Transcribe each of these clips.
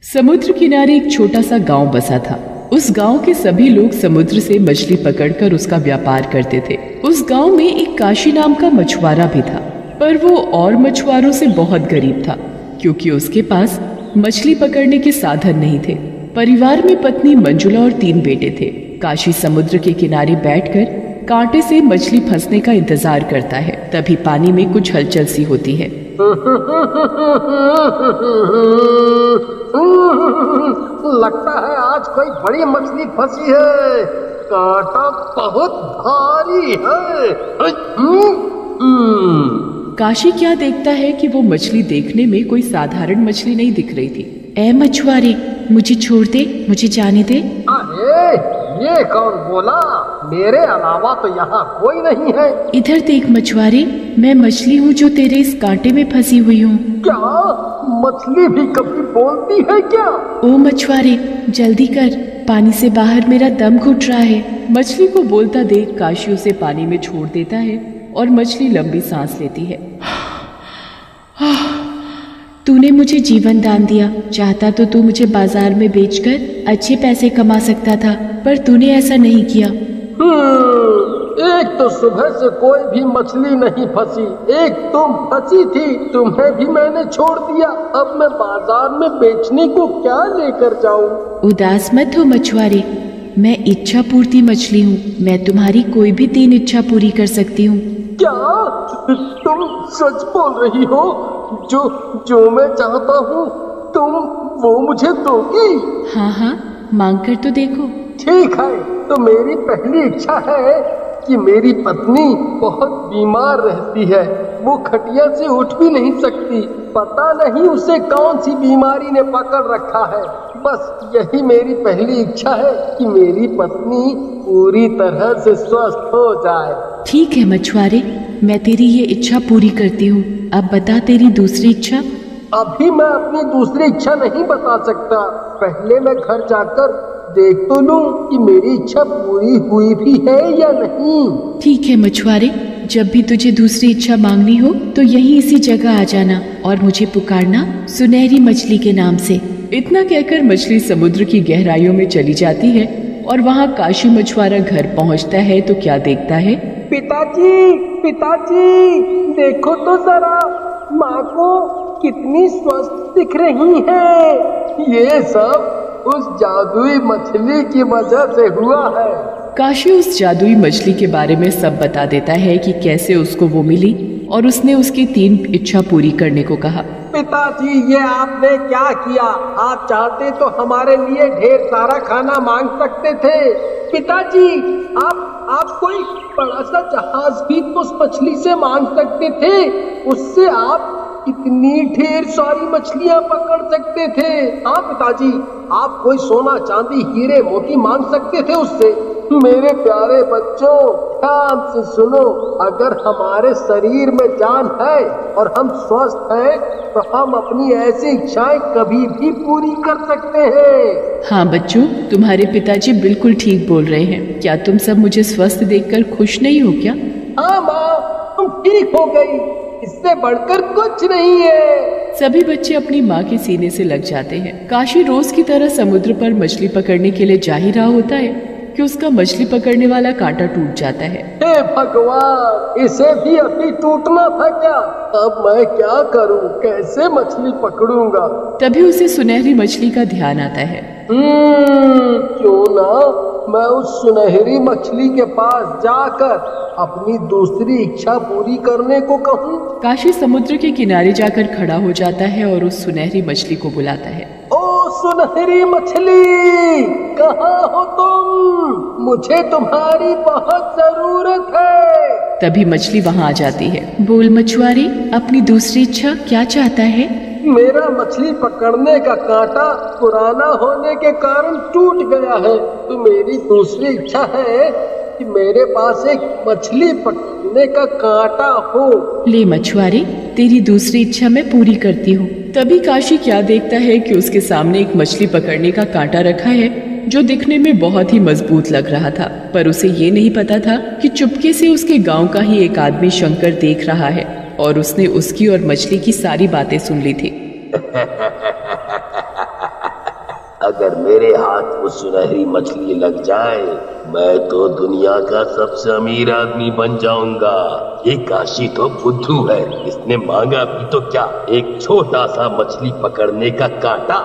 समुद्र किनारे एक छोटा सा गांव बसा था। उस गांव के सभी लोग समुद्र से मछली पकड़कर उसका व्यापार करते थे। उस गांव में एक काशी नाम का मछुआरा भी था, पर वो और मछुआरों से बहुत गरीब था, क्योंकि उसके पास मछली पकड़ने के साधन नहीं थे। परिवार में पत्नी मंजुला और 3 बेटे थे। काशी समुद्र के किनारे बैठकर कांटे से मछली फंसने का इंतजार करता है। तभी पानी में कुछ हलचल सी होती है। लगता है आज कोई बड़ी मछली फंसी है। कांटा बहुत भारी है। काशी क्या देखता है कि वो मछली देखने में कोई साधारण मछली नहीं दिख रही थी। ए मछुआरे, मुझे छोड़ दे, मुझे जाने दे। अरे ये कौन बोला? मेरे अलावा तो यहाँ कोई नहीं है। इधर देख मछुआरे, मैं मछली हूँ जो तेरे इस कांटे में फंसी हुई हूँ। क्या मछली भी कभी बोलती है क्या? ओ मछुआरे, जल्दी कर, पानी से बाहर मेरा दम घुट रहा है। मछली को बोलता देख काशी उसे पानी में छोड़ देता है और मछली लंबी सांस लेती है। तूने मुझे जीवन दान दिया, चाहता तो तू मुझे बाजार में बेचकर अच्छे पैसे कमा सकता था, पर तूने ऐसा नहीं किया। एक तो सुबह से कोई भी मछली नहीं फंसी, एक तुम फंसी थी, तुम्हें भी मैंने छोड़ दिया। अब मैं बाजार में बेचने को क्या लेकर जाऊं? उदास मत हो मछुआरे, मैं इच्छा पूर्ति मछली हूँ। मैं तुम्हारी कोई भी 3 इच्छा पूरी कर सकती हूँ। क्या तुम सच बोल रही हो? जो मैं चाहता हूँ तुम वो मुझे दोगी? हाँ हाँ, मांग कर तो देखो। ठीक है, तो मेरी पहली इच्छा है कि मेरी पत्नी बहुत बीमार रहती है, वो खटिया से उठ भी नहीं सकती। पता नहीं उसे कौन सी बीमारी ने पकड़ रखा है। बस यही मेरी पहली इच्छा है कि मेरी पत्नी पूरी तरह से स्वस्थ हो जाए। ठीक है मछुआरे, मैं तेरी ये इच्छा पूरी करती हूँ। अब बता तेरी दूसरी इच्छा। अभी मैं अपनी दूसरी इच्छा नहीं बता सकता। पहले मैं घर जाकर देख तो लूं कि मेरी इच्छा पूरी हुई भी है या नहीं। ठीक है मछुआरे, जब भी तुझे दूसरी इच्छा मांगनी हो तो यहीं इसी जगह आ जाना और मुझे पुकारना सुनहरी मछली के नाम से। इतना कहकर मछली समुद्र की गहराइयों में चली जाती है और वहाँ काशी मछुआरा घर पहुँचता है तो क्या देखता है? पिताजी, पिताजी, देखो तो जरा, माँ को कितनी स्वस्थ दिख रही है। ये सब उस जादुई मछली की वजह से हुआ है। काशी उस जादुई मछली के बारे में सब बता देता है कि कैसे उसको वो मिली और उसने उसकी 3 इच्छा पूरी करने को कहा। पिताजी, ये आपने क्या किया? आप चाहते तो हमारे लिए ढेर सारा खाना मांग सकते थे। पिताजी, आप कोई बड़ा सा जहाज भी तो उस मछली से मांग सकते थे। उससे आप इतनी ढेर सारी मछलियां पकड़ सकते थे। हाँ पिताजी, आप कोई सोना चांदी हीरे मोती मांग सकते थे उससे। मेरे प्यारे बच्चों, ध्यान से सुनो, अगर हमारे शरीर में जान है और हम स्वस्थ हैं तो हम अपनी ऐसी इच्छाएं कभी भी पूरी कर सकते हैं। हाँ बच्चों, तुम्हारे पिताजी बिल्कुल ठीक बोल रहे हैं। क्या तुम सब मुझे स्वस्थ देखकर खुश नहीं हो क्या? हाँ माँ, तुम ठीक हो गई, इससे बढ़कर कुछ नहीं है। सभी बच्चे अपनी माँ के सीने से लग जाते हैं। काशी रोज की तरह समुद्र पर मछली पकड़ने के लिए जा ही रहा होता है कि उसका मछली पकड़ने वाला कांटा टूट जाता है। हे भगवान, इसे भी अभी टूटना था क्या? अब मैं क्या करूं? कैसे मछली पकड़ूंगा? तभी उसे सुनहरी मछली का ध्यान आता है। क्यों ना मैं उस सुनहरी मछली के पास जाकर अपनी दूसरी इच्छा पूरी करने को कहूं। काशी समुद्र के किनारे जाकर खड़ा हो जाता है और उस सुनहरी मछली को बुलाता है। ओ सुनहरी मछली, कहाँ हो तुम? मुझे तुम्हारी बहुत जरूरत है। तभी मछली वहाँ आ जाती है। बोल मछुआरे, अपनी दूसरी इच्छा क्या चाहता है? मेरा मछली पकड़ने का कांटा पुराना होने के कारण टूट गया है, तो मेरी दूसरी इच्छा है कि मेरे पास एक मछली पकड़ने का कांटा हो। ले मछुआरे, तेरी दूसरी इच्छा मैं पूरी करती हूँ। तभी काशी क्या देखता है कि उसके सामने एक मछली पकड़ने का कांटा रखा है जो दिखने में बहुत ही मजबूत लग रहा था, पर उसे ये नहीं पता था कि चुपके से उसके गांव का ही एक आदमी शंकर देख रहा है और उसने उसकी और मछली की सारी बातें सुन ली थी। अगर मेरे हाथ वो सुनहरी मछली लग जाए, मैं तो दुनिया का सबसे अमीर आदमी बन जाऊंगा। ये काशी तो बुद्धू है, इसने मांगा भी तो क्या, एक छोटा सा मछली पकड़ने का कांटा।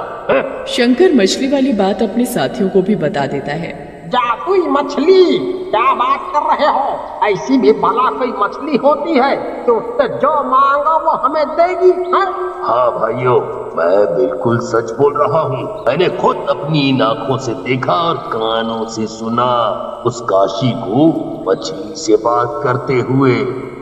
शंकर मछली वाली बात अपने साथियों को भी बता देता है। जादुई मछली, क्या बात कर रहे हो? ऐसी भी भला कोई मछली होती है तो उससे जो मांगा वो हमें देगी है? हाँ भाइयों, मैं बिल्कुल सच बोल रहा हूँ। मैंने खुद अपनी इन आँखों से देखा और कानों से सुना उस काशी को मछली से बात करते हुए।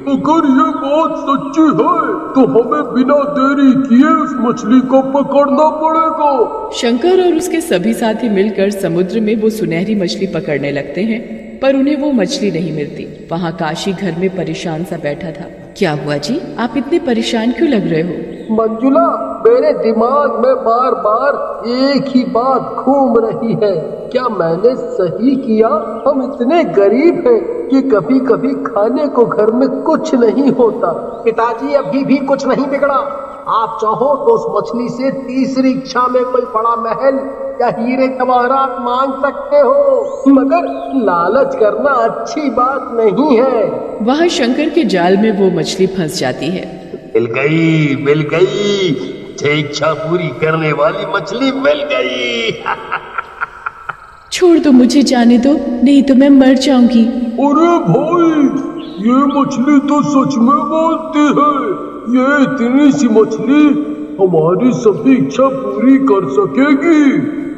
अगर ये बात सच्ची है तो हमें बिना देरी किए उस मछली को पकड़ना पड़ेगा। शंकर और उसके सभी साथी मिलकर समुद्र में वो सुनहरी मछली पकड़ने लगते हैं, पर उन्हें वो मछली नहीं मिलती। वहाँ काशी घर में परेशान सा बैठा था। क्या हुआ जी, आप इतने परेशान क्यों लग रहे हो? मंजुला, मेरे दिमाग में बार बार एक ही बात घूम रही है। क्या मैंने सही किया? हम इतने गरीब हैं कि कभी कभी खाने को घर में कुछ नहीं होता। पिताजी, अभी भी कुछ नहीं बिगड़ा। आप चाहो तो उस मछली से तीसरी इच्छा में कोई बड़ा महल या हीरे जवाहरात मांग सकते हो, मगर लालच करना अच्छी बात नहीं है। वहाँ शंकर के जाल में वो मछली फंस जाती है। मिल गई, मिल गई, मुझे इच्छा पूरी करने वाली मछली मिल गई। छोड़ दो, मुझे जाने दो, नहीं तो मैं मर जाऊंगी। अरे भाई, ये मछली तो सच में बोलती है। ये इतनी सी मछली हमारी सभी इच्छा पूरी कर सकेगी।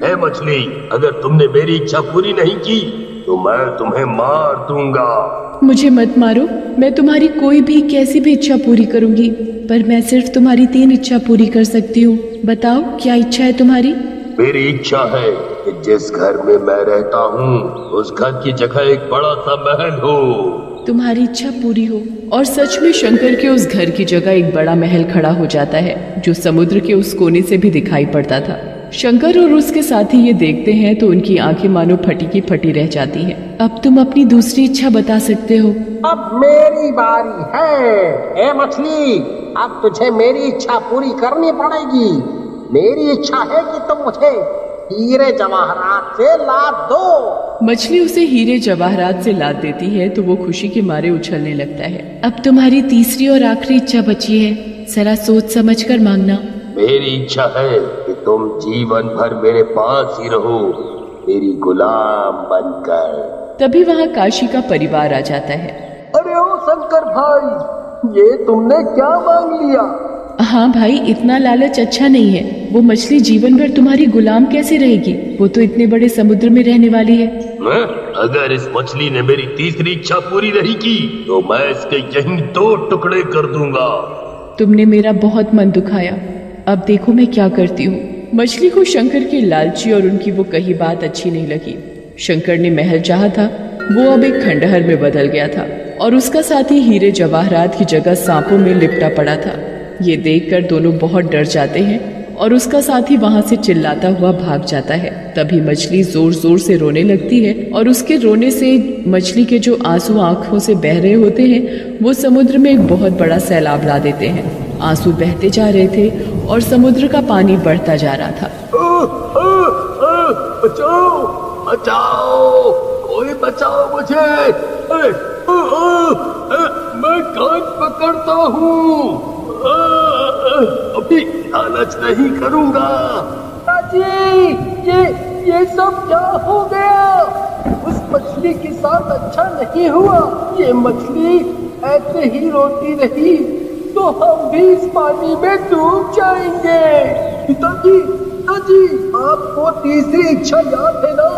है मछली, अगर तुमने मेरी इच्छा पूरी नहीं की तो मैं तुम्हें मार दूंगा। मुझे मत मारो, मैं तुम्हारी कोई भी कैसी भी इच्छा पूरी करूंगी, पर मैं सिर्फ तुम्हारी 3 इच्छा पूरी कर सकती हूँ। बताओ, क्या इच्छा है तुम्हारी? मेरी इच्छा है कि जिस घर में मैं रहता हूँ उस घर की जगह एक बड़ा सा महल हो। तुम्हारी इच्छा पूरी हो। और सच में शंकर के उस घर की जगह एक बड़ा महल खड़ा हो जाता है, जो समुद्र के उस कोने से भी दिखाई पड़ता था। शंकर और उसके साथी ये देखते हैं तो उनकी आंखें मानो फटी की फटी रह जाती हैं। अब तुम अपनी दूसरी इच्छा बता सकते हो। अब मेरी बारी है। ए मछली, अब तुझे मेरी इच्छा पूरी करनी पड़ेगी। मेरी इच्छा है कि तुम मुझे हीरे जवाहरात से लाद दो। मछली उसे हीरे जवाहरात से लाद देती है तो वो खुशी के मारे उछलने लगता है। अब तुम्हारी तीसरी और आखिरी इच्छा बची है, जरा सोच समझ कर मांगना। मेरी इच्छा है कि तुम जीवन भर मेरे पास ही रहो, मेरी गुलाम बनकर। तभी वहाँ काशी का परिवार आ जाता है। अरे ओ शंकर भाई, ये तुमने क्या मांग लिया? हाँ भाई, इतना लालच अच्छा नहीं है। वो मछली जीवन भर तुम्हारी गुलाम कैसे रहेगी? वो तो इतने बड़े समुद्र में रहने वाली है। अगर इस मछली ने मेरी तीसरी इच्छा पूरी नहीं की तो मैं इसके यहीं 2 टुकड़े कर दूंगा। तुमने मेरा बहुत मन दुखाया, अब देखो मैं क्या करती हूँ। मछली को शंकर की लालची और उनकी वो कही बात अच्छी नहीं लगी। शंकर ने महल चाहा था, वो अब एक खंडहर में बदल गया था और उसका साथी हीरे जवाहरात की जगह सांपों में लिपटा पड़ा था। ये देखकर दोनों बहुत डर जाते हैं और उसका साथी वहां से चिल्लाता हुआ भाग जाता है। तभी मछली जोर जोर से रोने लगती है और उसके रोने से मछली के जो आंसू आंखों से बह रहे होते हैं वो समुद्र में एक बहुत बड़ा सैलाब ला देते हैं। आंसू बहते जा रहे थे और समुद्र का पानी बढ़ता जा रहा था। बचाओ, बचाओ, कोई बचाओ मुझे। मैं कान पकड़ता हूँ, अभी लालच नहीं करूँगा। ये सब क्या हो गया? उस मछली के साथ अच्छा नहीं हुआ। ये मछली ऐसे ही रोती रही तो हम भी इस पानी में डूब जाएंगे। पिताजी, पिताजी, आपको तीसरी इच्छा याद है ना?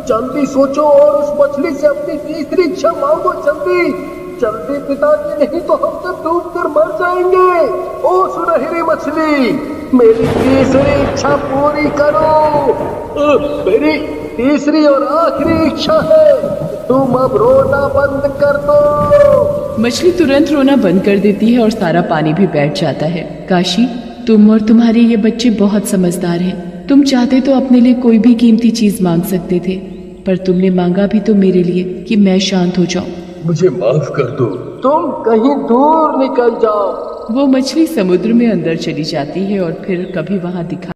जल्दी सोचो और उस मछली से अपनी तीसरी इच्छा मांगो। जल्दी जल्दी पिताजी, नहीं तो हम सब डूब कर मर जाएंगे। ओ सुनहरी मछली, मेरी तीसरी इच्छा पूरी करो। मेरी तीसरी और आखिरी इच्छा है, तुम अब रोना बंद कर दो। मछली तुरंत रोना बंद कर देती है और सारा पानी भी बैठ जाता है। काशी, तुम और तुम्हारे ये बच्चे बहुत समझदार हैं। तुम चाहते तो अपने लिए कोई भी कीमती चीज मांग सकते थे, पर तुमने मांगा भी तो मेरे लिए कि मैं शांत हो जाऊं। मुझे माफ कर दो। तुम कहीं दूर निकल जाओ। वो मछली समुद्र में अंदर चली जाती है और फिर कभी वहां दिखा